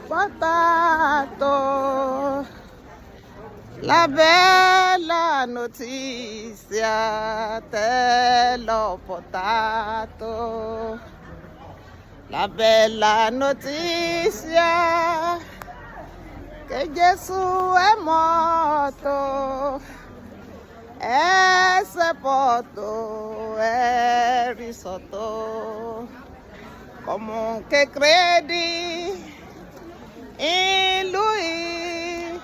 potato, la bella notizia te l'ho portato, la bella notizia che Gesù è morto, è sepolto, è risorto. Comunque credi in lui,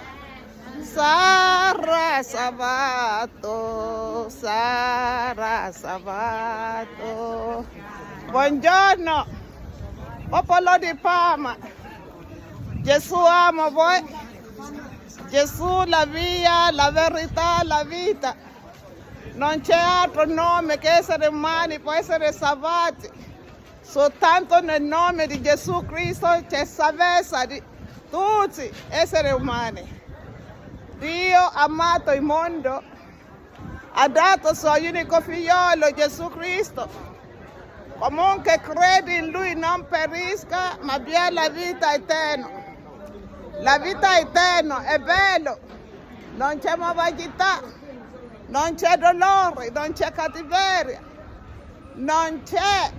sarà salvato, sarà salvato. Buongiorno, popolo di Parma. Gesù ama voi. Gesù la via, la verità, la vita. Non c'è altro nome che essere umani può essere salvati. Soltanto nel nome di Gesù Cristo c'è salvezza di tutti esseri umani. Dio ha amato il mondo, ha dato il suo unico figliolo Gesù Cristo. Comunque credi in Lui non perisca, ma abbia la vita eterna. La vita eterna è bello, non c'è malvagità, non c'è dolore, non c'è cattiveria, non c'è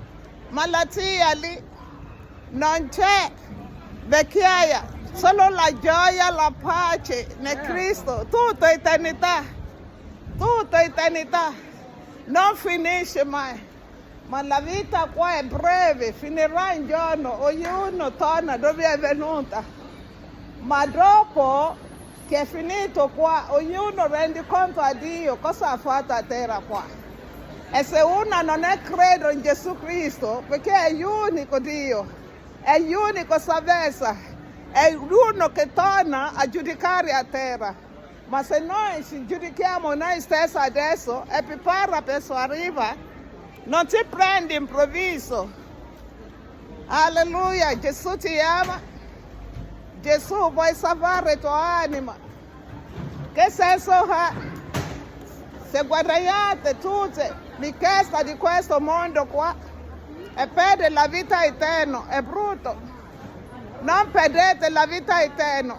malattia lì, non c'è vecchiaia, solo la gioia, la pace nel Cristo, tutta eternità, non finisce mai. Ma la vita qua è breve, finirà un giorno, ognuno torna dove è venuta. Ma dopo che è finito qua, ognuno rende conto a Dio cosa ha fatto a terra qua. E se uno non è credo in Gesù Cristo, perché è l'unico Dio, è l'unico salvezza, è l'unico che torna a giudicare a terra. Ma se noi ci giudichiamo noi stessi adesso e prepara per sua arriva, non ti prendi improvviso. Alleluia, Gesù ti ama, Gesù vuoi salvare tua anima. Che senso ha? Se guadagnate tutte richiesta di questo mondo qua e perde la vita eterna, è brutto. Non perdete la vita eterna.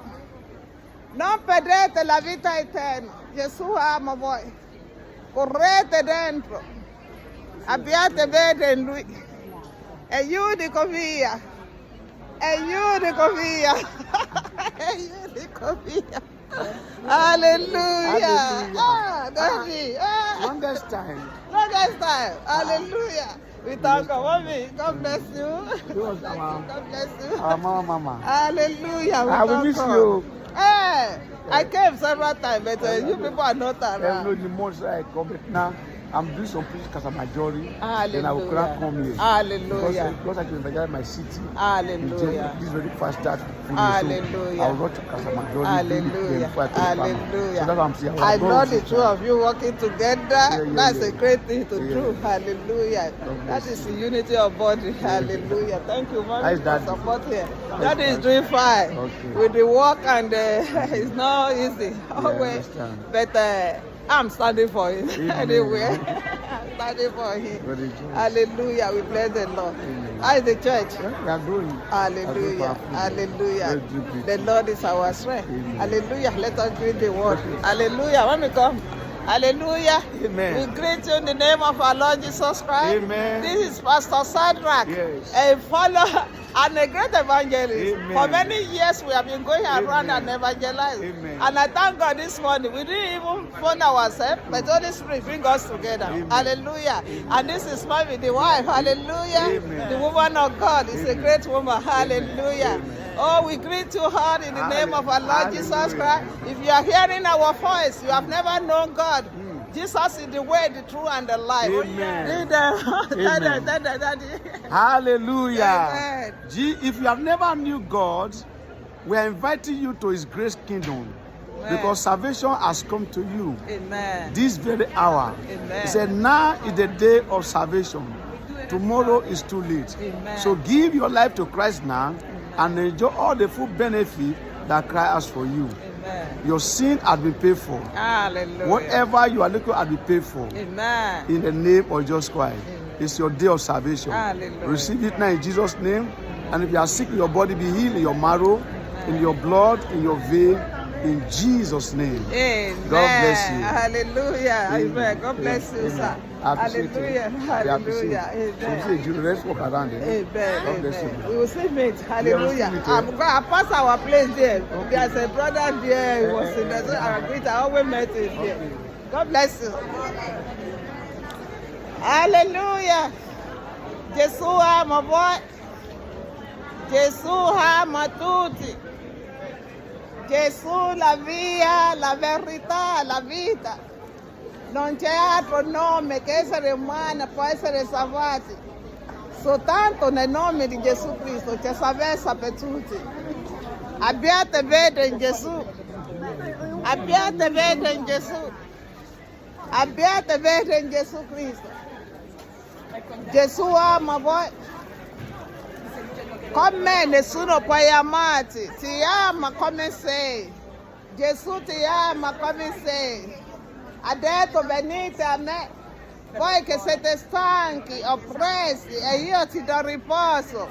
Non perdete la vita eterna. Gesù ama voi. Correte dentro. Abbiate fede in Lui. È l'unico via. È l'unico via. È l'unico via. Hallelujah. Daddy. Longest time. Hallelujah. We thank God. Mommy, God bless you. God bless you. Our mama. Hallelujah. I will miss you. Hey, I came several times, but you people are not around. The most I come but now. I'm doing some preaching because I'm majority. Hallelujah. Then I will come here. Hallelujah. Because I can enjoy my city. Hallelujah. This very fast start. Hallelujah. So I will rush to Casamajori. Hallelujah. Hallelujah. So that's what I'm saying. I know the two of you working together. That's a great thing to do. Hallelujah. That is the unity of body. Hallelujah. Thank you very much for supporting. That is doing fine. With the work and it's not easy. Always. But I'm standing for him anyway. I'm standing for him. Hallelujah. We bless the Lord. How is the church? We are growing. Hallelujah. Hallelujah. The Lord is our strength. Hallelujah. Let us read the word. Hallelujah. When we come. Hallelujah. Amen. We greet you in the name of our Lord Jesus Christ. Amen. This is Pastor Shadrach, a follower and a great evangelist. Amen. For many years we have been going around and evangelizing. Amen. And I thank God this morning. We didn't even phone ourselves, but Holy Spirit bring us together. Amen. Hallelujah. And this is Mommy, the wife. Hallelujah. Amen. The woman of God is a great woman. Hallelujah. Amen. Oh, we greet you hard in the name of our Lord Jesus Christ. If you are hearing our voice, you have never known God. Jesus is the way, the truth, and the life. Amen. Amen. Hallelujah. Amen. If you have never knew God, we are inviting you to His grace kingdom. Amen. Because salvation has come to you Amen. this very hour. Amen. He said, now is the day of salvation. Tomorrow is too late. Amen. So give your life to Christ now and enjoy all the full benefit that Christ has for you. Amen. Your sin has been paid for. Hallelujah. Whatever you are looking at, be paid for. Amen. In the name of Jesus Christ. It's your day of salvation. Hallelujah. Receive it now in Jesus' name. And if you are sick in your body, be healed in your marrow, in your blood, in your vein, in Jesus' name. Amen. God bless you. Hallelujah. Amen. God bless you, Amen. sir. I appreciate Hallelujah. it. Hallelujah. Amen. You let's walk around it. Amen. God bless Amen. you. We will see meet. Hallelujah. meet, I'm going to pass our place there. Okay. There's a brother there who was in there. So I agreed. I always met him there. God bless you. Hallelujah. Gesù ama voi. Gesù ama tutti. Gesù la via, la verità, la vita. Non c'è altro nome che essere umano può essere salvati. Soltanto nel nome di Gesù Cristo c'è salvezza per tutti. Abbiate fede in Gesù. Abbiate fede in Gesù. Abbiate fede in Gesù Cristo. Gesù ama voi. Con me nessuno può amarti. Ti ama come sei. Gesù ti ama come sei. Ha detto venite a me, voi che siete stanchi, oppressi, e io ti do riposo.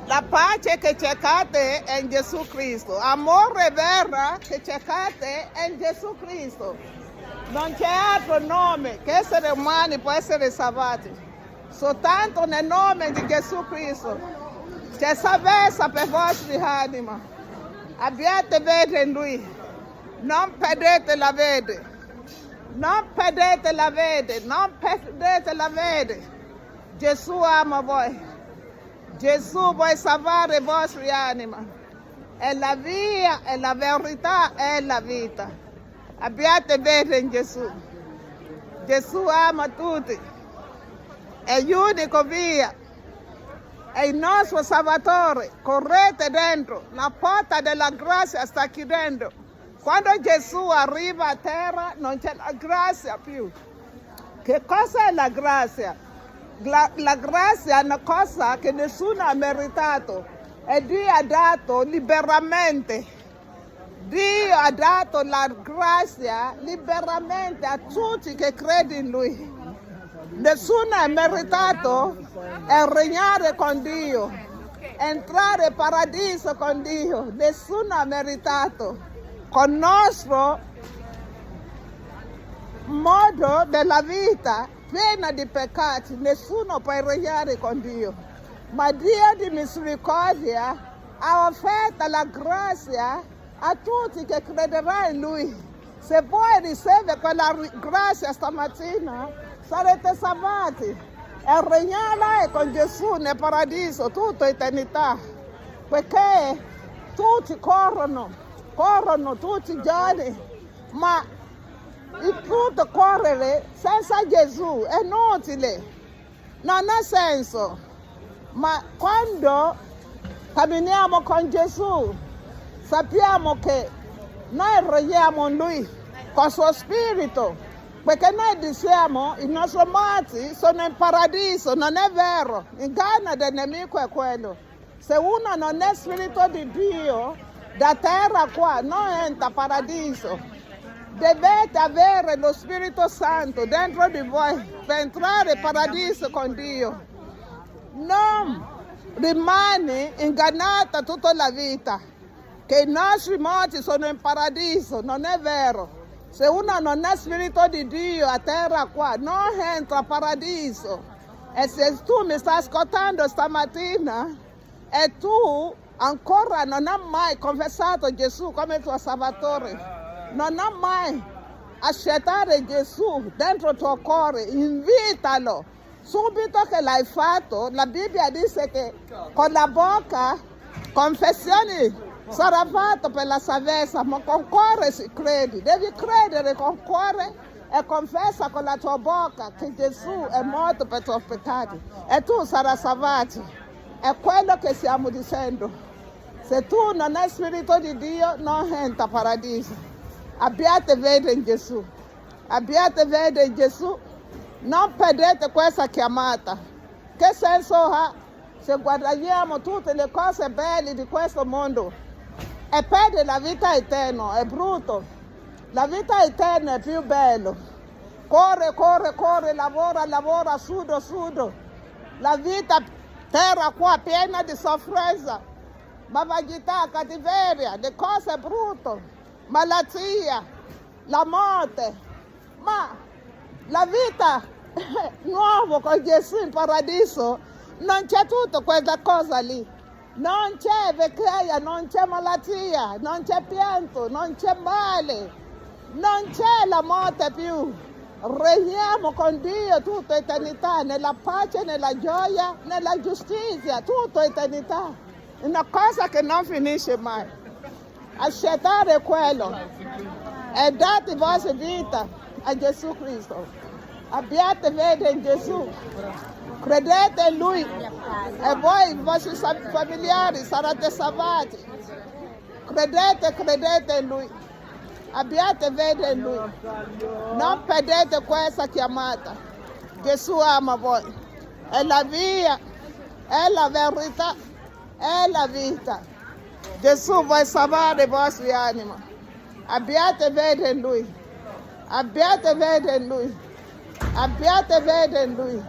La pace che cercate è in Gesù Cristo. Amore vero che cercate è in Gesù Cristo. Non c'è altro nome che esseri umani può essere salvati. Soltanto nel nome di Gesù Cristo. C'è salvezza per vostri anima. Abbiate fede in Lui. Non perdete la fede. Non perdete la fede. Non perdete la fede. Gesù ama voi. Gesù vuole salvare le vostre anime. È la via, è la verità, è la vita. Abbiate fede in Gesù. Gesù ama tutti. È l'unico via. È il nostro Salvatore. Correte dentro. La porta della grazia sta chiudendo. Quando Gesù arriva a terra non c'è la grazia più. Che cosa è la grazia? La grazia è una cosa che nessuno ha meritato e Dio ha dato liberamente. Dio ha dato la grazia liberamente a tutti che credono in Lui. Nessuno ha meritato regnare con Dio, entrare in paradiso con Dio. Nessuno ha meritato. Con il nostro modo della vita piena di peccati, nessuno può regnare con Dio. Ma Dio di misericordia ha offerto la grazia a tutti che crederanno in Lui. Se voi ricevete quella grazia stamattina, sarete salvati e regnare con Gesù nel paradiso tutta eternità. Perché tutti corrono tutti i giorni, ma il tutto correre senza Gesù è inutile, non ha senso. Ma quando camminiamo con Gesù sappiamo che noi regniamo in Lui con il suo spirito, perché noi diciamo i nostri morti sono in paradiso. Non è vero, l'inganno del nemico è quello. Se uno non è spirito di Dio, da terra qua non entra paradiso. Dovete avere lo Spirito Santo dentro di voi per entrare in paradiso con Dio. Non rimani ingannata tutta la vita che i nostri morti sono in paradiso. Non è vero. Se uno non è spirito di Dio a terra qua non entra in paradiso. E se tu mi stai ascoltando stamattina e tu ancora non hai mai confessato Gesù come tuo Salvatore, non hai mai accettato Gesù dentro il tuo cuore, invitalo. Subito che l'hai fatto, la Bibbia dice che con la bocca confessione sarà fatta per la salvezza, ma con cuore si crede. Devi credere con cuore e confessa con la tua bocca che Gesù è morto per i tuoi peccati e tu sarai salvato. È quello che stiamo dicendo. Se tu non hai spirito di Dio, non entra paradiso. Abbiate fede in Gesù. Abbiate fede in Gesù. Non perdete questa chiamata. Che senso ha se guadagniamo tutte le cose belle di questo mondo, e perde la vita eterna, è brutto. La vita eterna è più bella. Corre, corre, corre, lavora, lavora, sudo, sudo. La vita terra qua piena di sofferenza, malvagità, cattiveria, le cose brutte, malattia, la morte. Ma la vita nuova con Gesù in paradiso non c'è tutta questa cosa lì. Non c'è vecchiaia, non c'è malattia, non c'è pianto, non c'è male, non c'è la morte più. Regniamo con Dio tutta eternità, nella pace, nella gioia, nella giustizia, tutta eternità. Una cosa che non finisce mai. Accettare quello e date vostra vita a Gesù Cristo. Abbiate fede in Gesù, credete in Lui e voi, i vostri familiari, sarete salvati. Credete in Lui. Abbiate fede in Lui. Non perdete questa chiamata. Gesù ama voi. È la via, è la verità, è la vita. Gesù vuole salvare le vostre anime. Abbiate fede in Lui. Abbiate fede in Lui. Abbiate fede in Lui.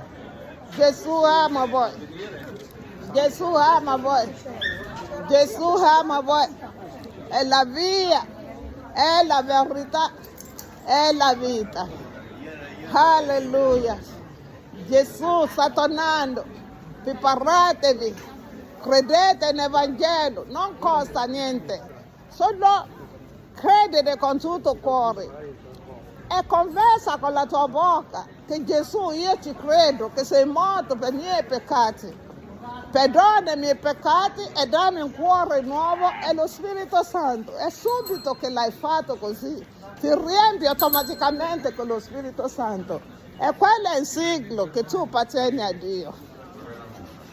Gesù ama voi. Gesù ama voi. Gesù ama voi. È la via, è la verità, è la vita. Alleluia. Gesù sta tornando. Preparatevi. Credete nell'Evangelo. Non costa niente. Solo credere con tutto il cuore. E confessa con la tua bocca che Gesù, io ci credo, che sei morto per i miei peccati. Perdona i miei peccati e dammi un cuore nuovo e lo Spirito Santo. È subito che l'hai fatto così. Ti riempi automaticamente con lo Spirito Santo. E quello è il siglo che tu appartieni a Dio.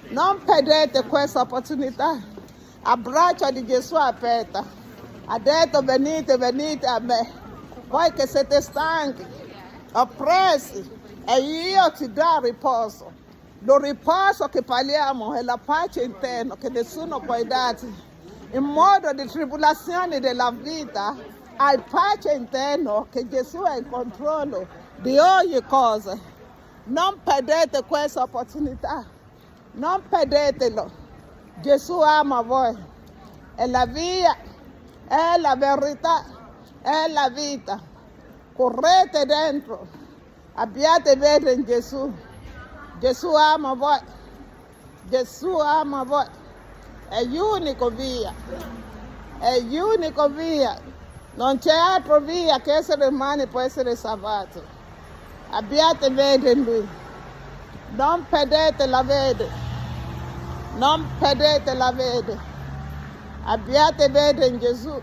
Non perdete questa opportunità. Abbraccia di Gesù aperta. Ha detto venite, venite a me. Voi che siete stanchi, oppressi, e io ti do riposo. Lo riposo che parliamo è la pace interna che nessuno può darti. In modo di tribolazioni della vita, hai pace interna che Gesù è in controllo di ogni cosa. Non perdete questa opportunità. Non perdetelo. Gesù ama voi. È la via, è la verità, è la vita. Correte dentro. Abbiate fede in Gesù. Gesù ama voi. Gesù ama voi. È l'unico via. È l'unico via. Non c'è altra via che essere umano può essere salvato. Abbiate fede in Lui. Non perdete la fede. Non perdete la fede. Abbiate fede in Gesù.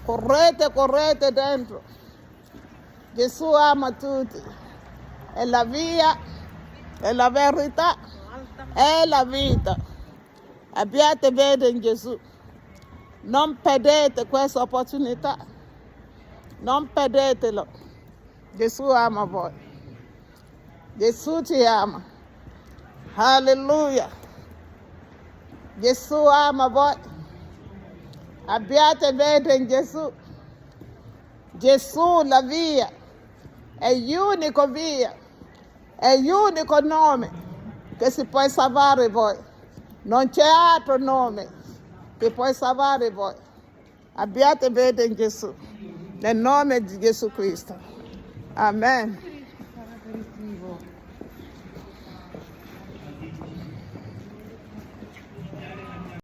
Correte, correte dentro. Gesù ama tutti. È la via, è la verità, è la vita. Abbiate fede in Gesù. Non perdete questa opportunità. Non perdetelo. Gesù ama voi. Gesù ti ama. Alleluia. Gesù ama voi. Abbiate fede in Gesù. Gesù la via. È l'unico via. È l'unico nome che si può salvare voi. Non c'è altro nome che può salvare voi. Abbiate fede in Gesù. Nel nome di Gesù Cristo. Amen.